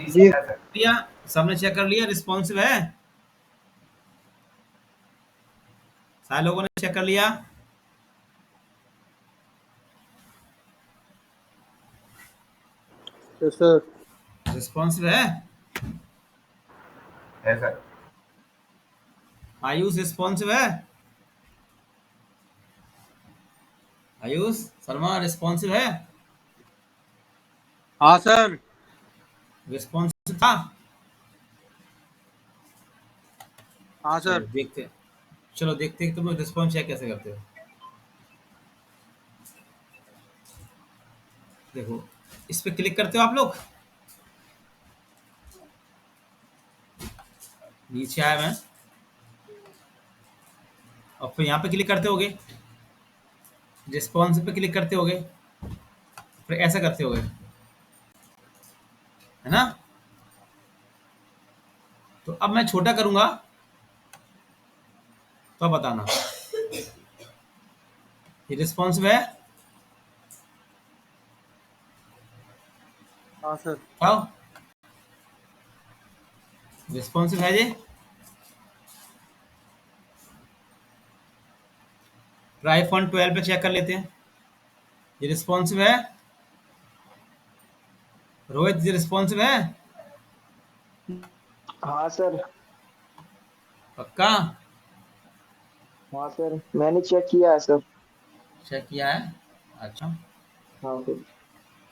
जी लिया, सबने चेक कर लिया, रिस्पॉन्सिव है, सारे लोगों ने चेक कर लिया। सर। रिस्पॉन्सिव है, सर। आयुष रिस्पॉन्सिव है, आयुष शर्मा रिस्पॉन्सिव है, हाँ सर। रिस्पॉन्सिव था। हाँ चलो सर। देखते हैं, चलो देखते हैं कि तुम लोग रिस्पॉन्स चेक कैसे करते हो। देखो, इस पे क्लिक करते हो आप लोग, नीचे आया मैं, और फिर यहाँ पे क्लिक करते होगे, रिस्पॉन्स पे क्लिक करते होगे, फिर ऐसा करते होगे, है ना। तो अब मैं छोटा करूंगा, तो अब बताना ये रिस्पॉन्सिव है। हाँ सर। बताओ, रिस्पॉन्सिव है ये। आईफोन 12 पे चेक कर लेते हैं, ये रिस्पॉन्सिव है। रोहित, ये रिस्पॉन्सिव है हाँ सर। पक्का? हाँ सर, मैंने चेक किया है सर। चेक किया है, अच्छा। हाँ सर।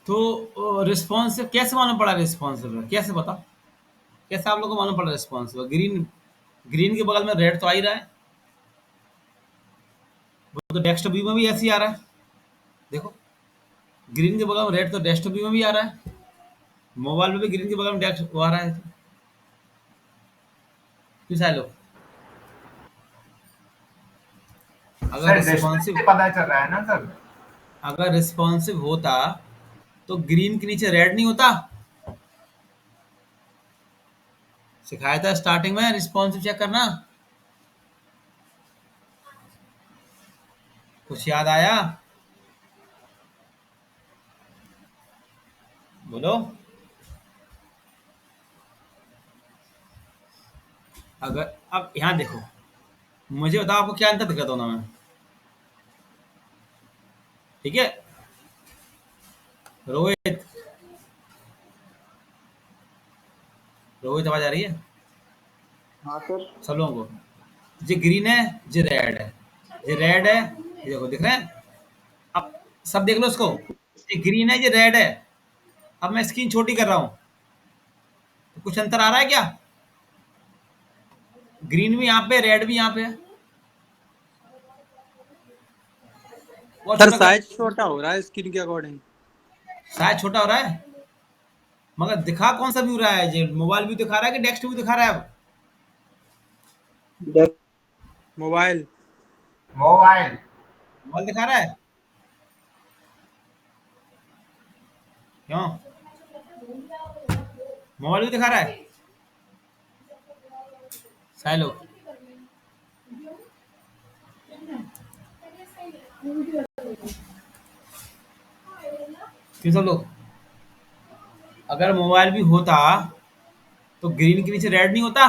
तो रिस्पॉन्सिव कैसे मालूम पड़ा रिस्पॉन्सिव है, कैसे बताओ, कैसे आप लोगों को मालूम पड़ा रिस्पॉन्सिव है? ग्रीन, ग्रीन के बगल में रेड तो आ ही रहा है, वो तो डेस्कटॉप व्यू में भी ऐसे ही आ रहा है। देखो, ग्रीन के बगल में रेड तो डेस्कटॉप व्यू में भी आ रहा है, मोबाइल में भी ग्रीन के बगल में डेस्क वो आ रहा है। क्यों सारे लोग, अगर सर डिस्प्ले रिस्पॉन्सिव, से पता चल रहा है ना सर। अगर रिस्पॉन्सिव होता तो ग्रीन के नीचे रेड नहीं होता। सिखाया था स्टार्टिंग में रिस्पॉन्सिव चेक करना, कुछ याद आया? बोलो। अगर अब यहाँ देखो, मुझे बताओ आपको क्या अंतर दिखा दोनों में, ठीक है। रोहित, रोहित आवाज आ रही है हाँ सर। सब लोगों को? ये ग्रीन है, ये रेड है, ये रेड है, ये देखो दिख रहे हैं। अब सब देख लो इसको, ये ग्रीन है, ये रेड है। अब मैं स्क्रीन छोटी कर रहा हूँ, तो कुछ अंतर आ रहा है क्या? ग्रीन भी यहाँ पे, रेड भी यहाँ पे है, और सर छोटा कर, साइज छोटा हो रहा है स्क्रीन के अकॉर्डिंग। साइज छोटा हो रहा है, मगर दिखा कौन सा व्यू रहा है? ये मोबाइल भी दिखा रहा है कि डेस्कटॉप भी दिखा रहा है? अब मोबाइल। मोबाइल। मोबाइल दिखा रहा है, क्यों? मोबाइल भी दिखा रहा है सारे लोग? क्यों सब लोग? अगर मोबाइल भी होता तो ग्रीन के नीचे रेड नहीं होता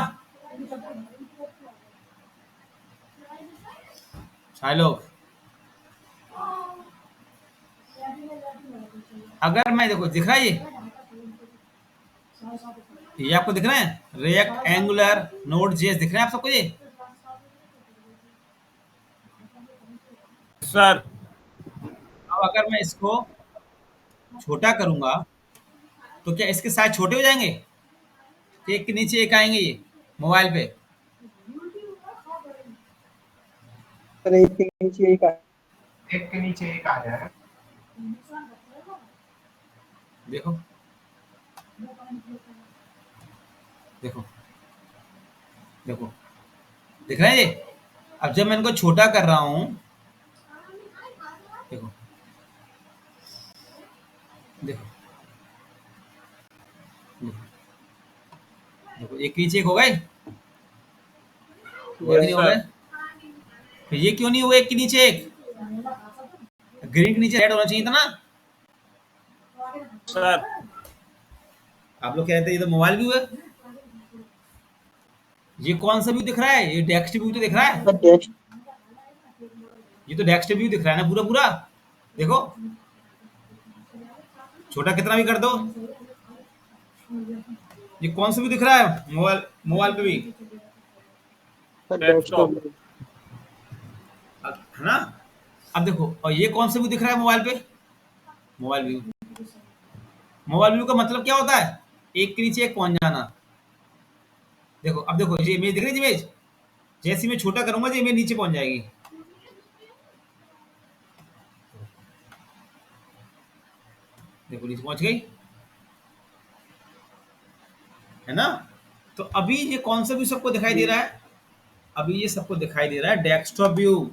सारे लोग? अगर मैं, देखो दिख रहा है ये आपको दिख रहे हैं, रिएक्ट एंगुलर नोड जेएस दिख रहे हैं आप सबको ये? सर। अब अगर मैं इसको छोटा करूंगा तो क्या इसके साइज छोटे हो जाएंगे कि एक के नीचे एक आएंगे ये मोबाइल पे? सर एक के नीचे एक एक के नीचे एक आ जाए। देखो, देखो, देखो, दिख रहा है ये? अब जब मैं इनको छोटा कर रहा हूं, देखो, देखो, देखो, देखो, एक नीचे एक हो गए, हुआ कि यस नहीं हो सर। गए? तो ये क्यों नहीं हुआ एक के नीचे एक? ग्रीन के नीचे रेड होना चाहिए था ना? सर आप लोग कह रहे थे ये तो मोबाइल व्यू है। ये कौन सा व्यू दिख रहा है? ये डेस्क व्यू तो दिख रहा है। सर डेस्क ये तो डेस्क व्यू दिख रहा है ना पूरा पूरा। देखो छोटा कितना भी कर दो, ये कौन सा व्यू दिख रहा है मोबाइल मोबाइल पे भी? Sir desktop. डेस्कटॉप है ना। अब देखो, और ये कौन सा व्यू दिख रहा है मोबाइल पे? Mobile view. मोबाइल व्यू का मतलब क्या होता है? एक के नीचे एक पहुंच जाना। देखो अब देखो, ये इमेज दिख रही है इमेज, जैसे मैं छोटा करूंगा तो इमेज नीचे पहुंच जाएगी। देखो नीचे पहुंच गई, है ना। तो अभी ये कौन सा व्यू सबको दिखाई दे रहा है? अभी ये सबको दिखाई दे रहा है डेस्कटॉप व्यू,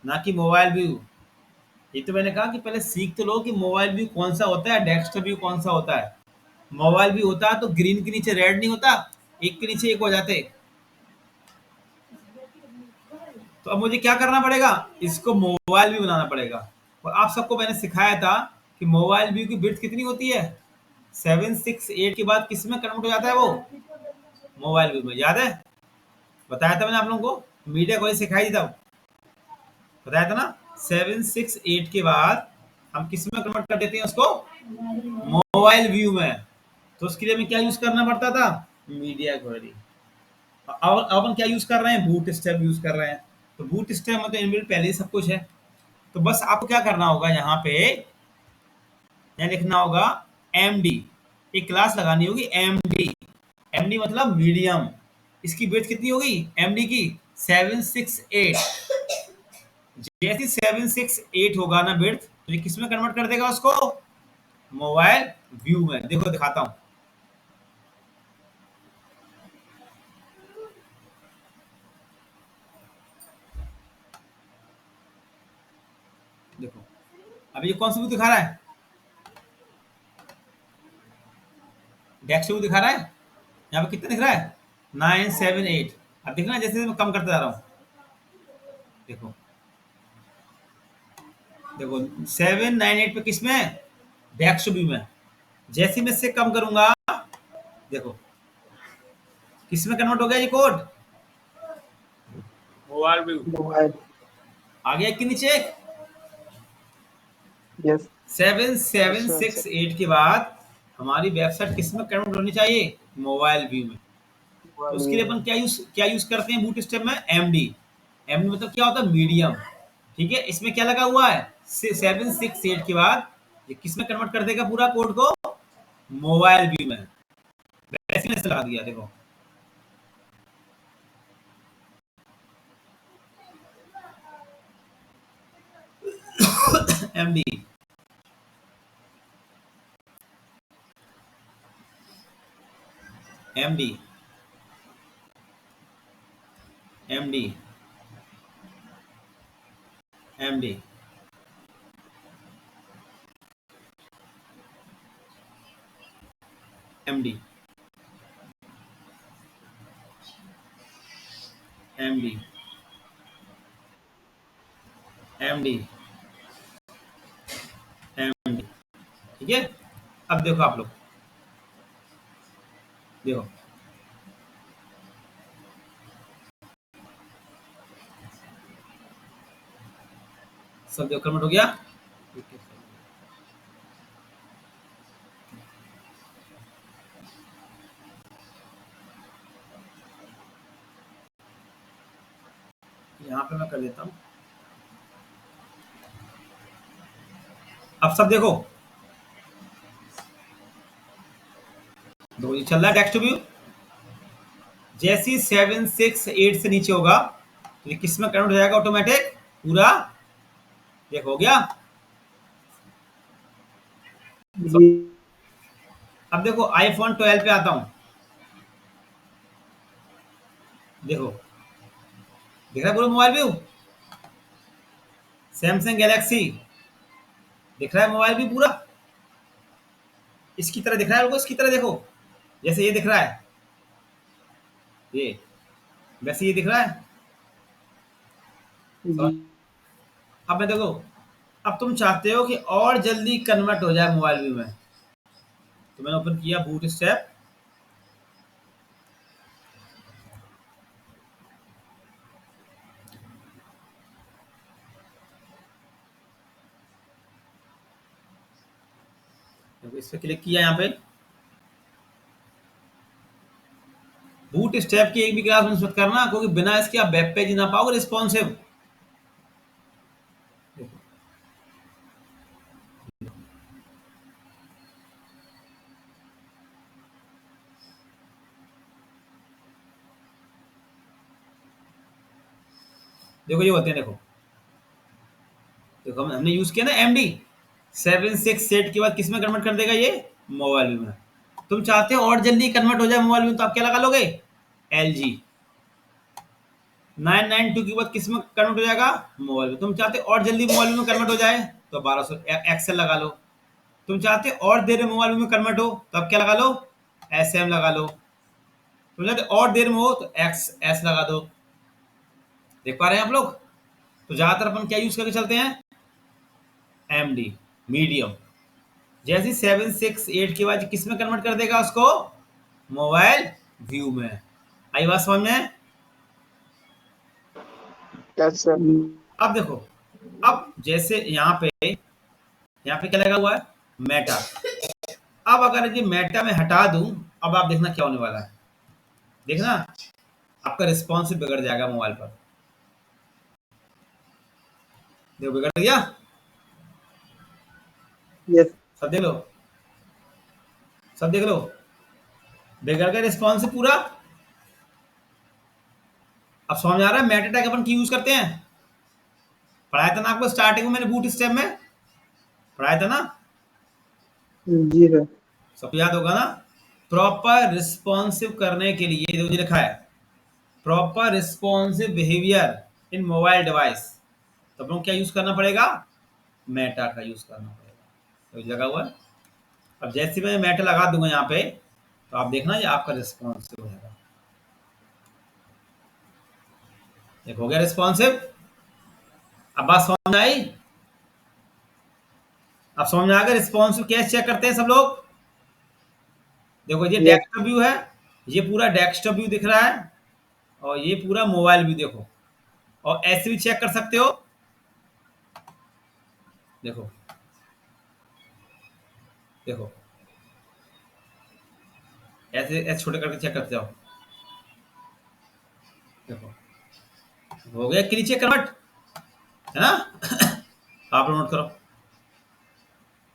ना कि मोबाइल व्यू। ये तो मैंने कहा कि पहले सीख तो लो कि मोबाइल व्यू कौन सा होता है, डेस्कटॉप व्यू कौन सा होता है। मोबाइल व्यू होता तो ग्रीन के नीचे रेड नहीं होता, एक के नीचे एक हो जाते। तो अब मुझे क्या करना पड़ेगा? इसको मोबाइल व्यू बनाना पड़ेगा। और आप सबको मैंने सिखाया था कि मोबाइल व्यू की विड्थ कितनी होती है? 768 के बाद किस में कन्वर्ट हो जाता है वो? मोबाइल व्यू में। याद है? बताया था मैंने आप लोगों को, मीडिया को सिखाई थी तब, बताया था ना। 768 के बाद हम किस में कन्वर्ट कर देते हैं उसको? मोबाइल व्यू में। तो उसके लिए हमें क्या यूज करना पड़ता था? Media query. अब अपन क्या यूज कर रहे हैं? बूट स्टेप यूज कर रहे हैं। तो बूट स्टेप मतलब इनबिल्ट पहले ही सब कुछ है। तो बस आपको क्या करना होगा, यहाँ पे यहाँ लिखना होगा एमडी, एक क्लास लगानी होगी एमडी। एमडी मतलब मीडियम। इसकी वेट कितनी होगी एमडी की? 768। जैसे 768 होगा ना वेट, तो ये किस में कन्वर्ट कर देगा उसको? मोबाइल व्यू में। देखो दिखाता हूं। देखो अभी ये कौन सा व्यू दिखा रहा है? डेस्क व्यू दिखा रहा है। यहाँ पे कितना दिख रहा है? 978। अब देखना जैसे जैसे मैं कम करता जा रहा हूँ। देखो देखो 798 पे किस में? डेस्क व्यू में। जैसे ही मैं इससे कम करूंगा, देखो किस में कन्वर्ट हो गया ये कोड? Mobile view. मोबाइल आ गया कि नीचे? Yes seven seven sir six eight के बाद हमारी वेबसाइट किस में कन्वर्ट होनी चाहिए? मोबाइल व्यू में। तो मोबाइल उसके लिए व्यू अपन क्या यूज करते हैं बूट स्टेप में? एमडी। एमडी मतलब क्या होता है? मीडियम। ठीक है, इसमें क्या लगा हुआ है? 768 के बाद ये किस में कन्वर्ट कर देगा पूरा कोड को? मोबाइल व्यू में। वैसे मैंने लगा दिया। देखो MD MD MD MD MD MD MD MD. ठीक है। अब देखो आप लोग, देखो सब देखो कन्वर्ट हो गया। यहाँ पे मैं कर देता हूँ। अब सब देखो, दो ये चल रहा है टेक्स्ट व्यू। जैसे ही 768 से नीचे होगा तो ये किस में कन्वर्ट हो जाएगा ऑटोमेटिक पूरा? देखो हो गया। जी अब देखो आईफोन 12 पे आता हूँ। देखो दिख रहा है पूरा मोबाइल व्यू। सैमसंग गैलेक्सी दिख रहा है मोबाइल व्यू पूरा। इसकी तरह दिख रहा है, इसकी तरह देखो, जैसे ये दिख रहा है ये, वैसे ये दिख रहा है। जी अब मैं देखो, अब तुम चाहते हो कि और जल्दी कन्वर्ट हो जाए मोबाइल व्यू में, तो मैंने ओपन किया बूट स्ट्रैप, इस पे क्लिक किया यहाँ पे। बूट स्ट्रैप की एक भी क्लास मिस मत करना, क्योंकि बिना इसके आप वेब पेज ना पाओगे रिस्पॉन्सिव। देखो ये होते हैं, देखो देखो हमने यूज किया ना एमडी 768 के बाद किस में कन्वर्ट कर देगा ये, मोबाइल में। तुम चाहते हो और जल्दी कन्वर्ट हो जाए मोबाइल में, तो आप क्या लगा लोगे, LG 992 के बाद किस में कन्वर्ट हो जाएगा, मोबाइल में। तुम चाहते हो और जल्दी मोबाइल में कन्वर्ट हो जाए तो 1200 एक्सेल लगा लो। तुम चाहते हो और देर में मोबाइल में कन्वर्ट हो तो आप क्या लगा लो, SM लगा लो। तुम चाहते हो और देर में हो तो XS लगा दो। देख पा रहे हैं आप लोग। तो ज्यादातर अपन क्या यूज करके चलते हैं, MD मीडियम। जैसे 768 के बाद किस में कन्वर्ट कर देगा उसको, मोबाइल व्यू में। आई बात समझ में। Yes sir. अब देखो, अब जैसे यहाँ पे क्या लगा हुआ है, मेटा। अब अगर ये मेटा में हटा दूं, अब आप देखना क्या होने वाला है, देखना आपका रिस्पॉन्स बिगड़ जाएगा मोबाइल पर। देखो बिगड़ गया, यस। सब देख लो, सब देख लो, बिगड़ गया रिस्पॉन्स पूरा। अब समझ आ रहा है मेटा टैग अपन क्यों यूज करते हैं। पढ़ाया था ना आपको स्टार्टिंग में, मैंने बूट स्टेप में पढ़ाया था ना, जी सर। सब याद होगा ना। प्रॉपर रिस्पॉन्सिव करने के लिए जो लिखा है, proper responsive behaviour in mobile device, तो अपन को क्या यूज करना पड़ेगा, मेटा का यूज करना पड़ेगा। तो लगा हुआ है। अब जैसे मैं मेटा लगा दूंगा यहाँ पे, तो आप देखना ये आपका रिस्पॉन्सिव होगा। एक हो गया रिस्पॉन्सिव। अब बात समझ में आई। अब समझ में आ गया रिस्पॉन्सिव कैसे चेक करते हैं सब लोग। देखो ये यस। डेस्कटॉप व्यू है, ये पूरा डेस्कटॉप व्यू दिख रहा है, और ये पूरा मोबाइल व्यू देखो। और ऐसे भी चेक कर सकते हो, देखो देखो ऐसे ऐसे छोटे करके चेक करते जाओ। देखो हो गया कि नीचे कन्वर्ट, है ना। आप लोग नोट करो,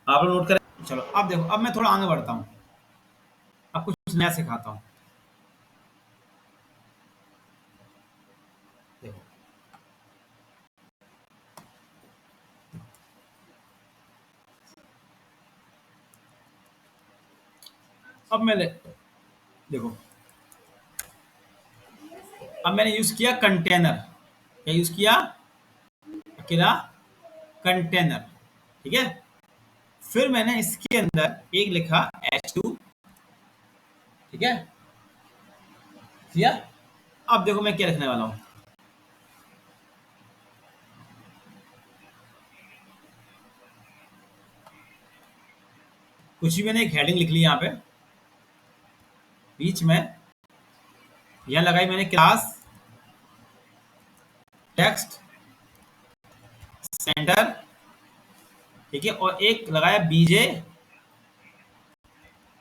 आप लोग नोट करें। चलो अब देखो, अब मैं थोड़ा आगे बढ़ता हूँ, अब कुछ नया सिखाता हूँ। देखो अब मैंने, देखो अब मैंने यूज किया कंटेनर। क्या यूज किया, अकेला कंटेनर, ठीक है। फिर मैंने इसके अंदर एक लिखा H2, ठीक है, किया। अब देखो मैं क्या लिखने वाला हूं, कुछ भी मैंने एक हेडिंग लिख ली यहाँ पे, बीच में यहां लगाई मैंने क्लास टेक्स्ट सेंटर, ठीक है, और एक लगाया BJ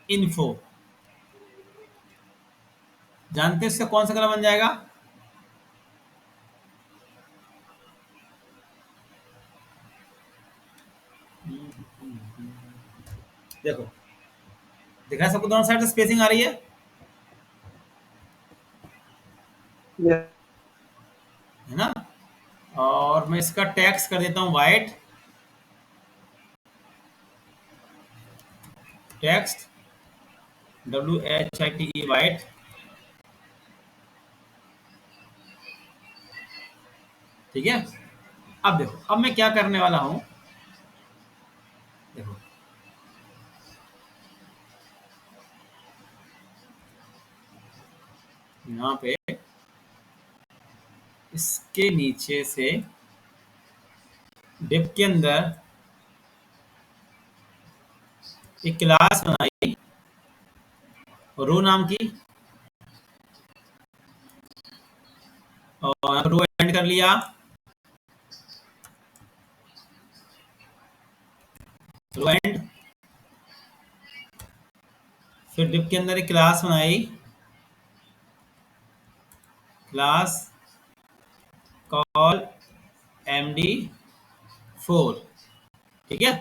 इन्फो। जानते हैं इससे कौन सा कलर बन जाएगा, देखो दिख रहा है सबको, दोनों साइड से स्पेसिंग आ रही है यस। है ना। और मैं इसका टेक्स्ट कर देता हूं वाइट, टेक्स्ट WHITE वाइट, ठीक है। अब देखो, अब मैं क्या करने वाला हूं, देखो यहाँ पे इसके नीचे से डिप के अंदर एक क्लास बनाई, रो नाम की, और रो एंड कर लिया, रो एंड। फिर डिप के अंदर एक क्लास बनाई, क्लास कॉल MD4, ठीक है।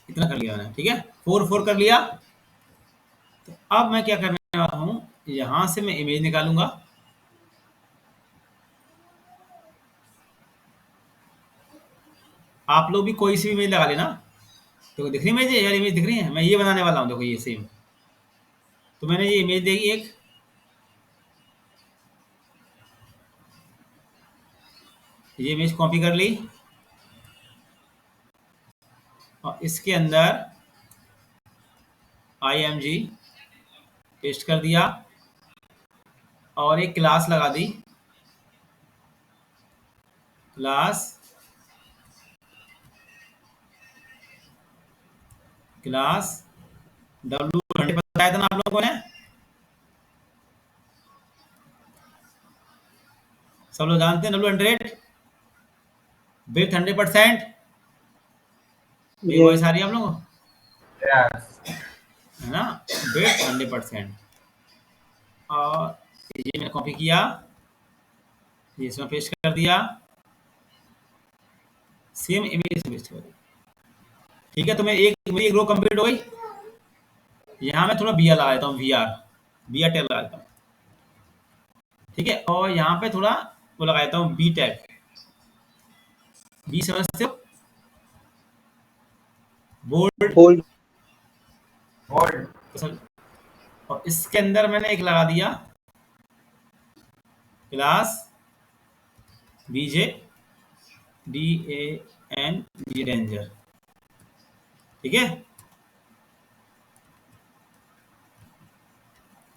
इतना कर लिया मैंने, ठीक है, 4 कर लिया। तो अब मैं क्या करने वाला हूं, यहां से मैं इमेज निकालूंगा, आप लोग भी कोई सी भी इमेज लगा लेना। तो दिख रही इमेज है यार, इमेज दिख रही है, मैं ये बनाने वाला हूँ, देखो ये सेम। तो मैंने ये इमेज देखी एक, ये इमेज कॉपी कर ली और इसके अंदर IMG पेस्ट कर दिया और एक क्लास लगा दी, क्लास W100 बताया था ना आप लोगों ने, सब लोग जानते हैं W100, विड्थ 100%। ये वॉइस आ रही है आप लोगों को, Yes. है ना, विड्थ 100%। और ये मैंने कॉपी किया, ये इसमें पेस्ट कर दिया, सेम इमेज पेस्ट कर दिया, ठीक है। तो मैं मेरी एक रो कंप्लीट हो गई। यहाँ मैं थोड़ा VR लगा देता हूँ, VR टैग लगा देता हूँ, ठीक है। और यहाँ पे थोड़ा वो लगा देता हूँ B टैग, B समझते हो, बोल्ड। बोल्ड। Bold. और इसके अंदर मैंने एक लगा दिया, क्लास BJ DANG रेंजर, ठीक है।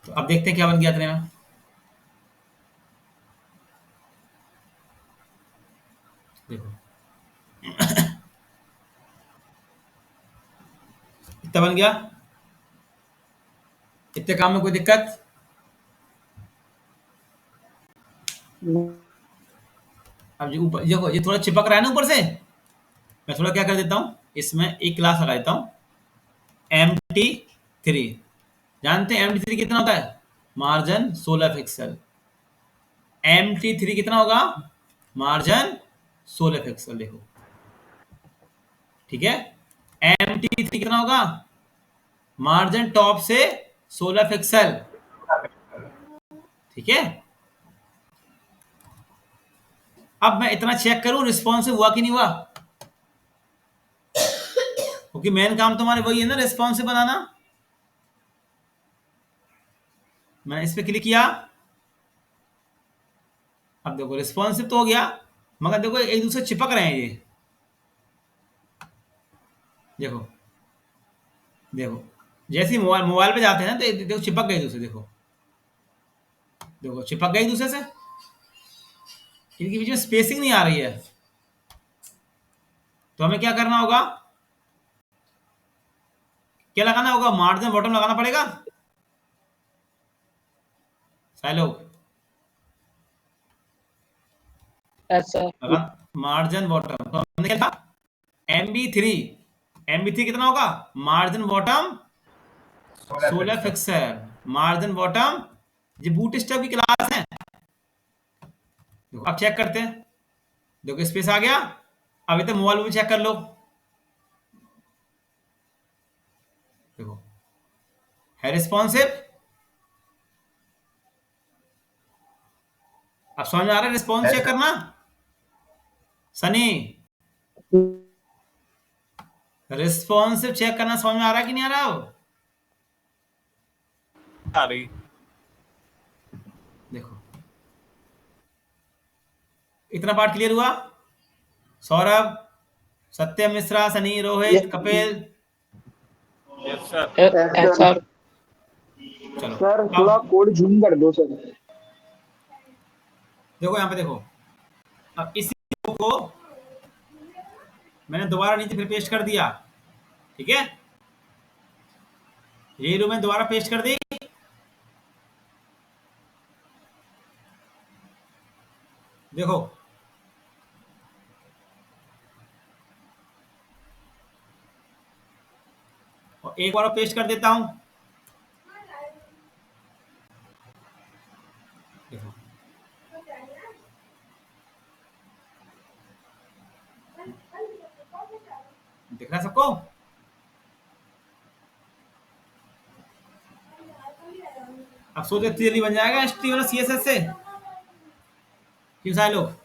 तो अब देखते हैं क्या बन गया इतने में। देखो इतना बन गया, इतने काम में कोई दिक्कत? अब जो ऊपर देखो, ये थोड़ा चिपक रहा है ना ऊपर से, मैं थोड़ा क्या कर देता हूँ, इसमें एक क्लास लगा देता हूँ MT3। जानते हैं MT3 कितना होता है? Margin 16 pixel. MT3 कितना होगा? मार्जिन 16 पिक्सल, देखो, ठीक है। MT3 कितना होगा? मार्जिन टॉप से 16 पिक्सल, ठीक है। अब मैं इतना चेक करूं रिस्पॉन्सिव हुआ कि नहीं हुआ, क्योंकि मेन काम तुम्हारे वही है ना, रिस्पॉन्सिव बनाना। मैंने इस पे क्लिक किया, अब देखो रिस्पॉन्सिव तो हो गया, मगर देखो एक दूसरे चिपक रहे हैं ये, देखो देखो, जैसे ही मोबाइल पे जाते हैं तो देखो चिपक गए दूसरे, देखो देखो चिपक गए दूसरे से, इनके बीच में स्पेसिंग नहीं आ रही है। तो हमें क्या करना होगा, क्या लगाना होगा? मार्जिन बॉटम लगाना पड़ेगा सालों, ऐसा मार्जिन बॉटम। तो हमने क्या था, MB3 कितना होगा? Margin bottom 16 pixel, margin bottom. ये बूट स्टैक की क्लास है, देखो अब चेक करते हैं, देखो स्पेस आ गया। अभी तो मोबाइल में चेक कर लो, देखो है रिस्पॉन्सिव। अब समझ में आ रहा है रिस्पॉन्स चेक करना सनी, रिस्पॉन्सिव चेक करना समझ में आ रहा है कि नहीं आ रहा? हो आ रही। देखो इतना पार्ट क्लियर हुआ? Saurabh, Satyam Mishra, Sunny, Rohit, Kapil, yes sir. Sir. चलो सर थोड़ा अब कोड जूम कर दो सर। देखो यहाँ पे देखो, अब इसी रो को मैंने दोबारा नीचे फिर पेस्ट कर दिया, ठीक है। ये रो मैंने दोबारा पेस्ट कर दी, देखो और एक बार पेस्ट कर देता हूं, देखो दिख रहा है सबको। अब सोचो इतनी जल्दी बन जाएगा HTML और CSS से, क्यों सारे लोग?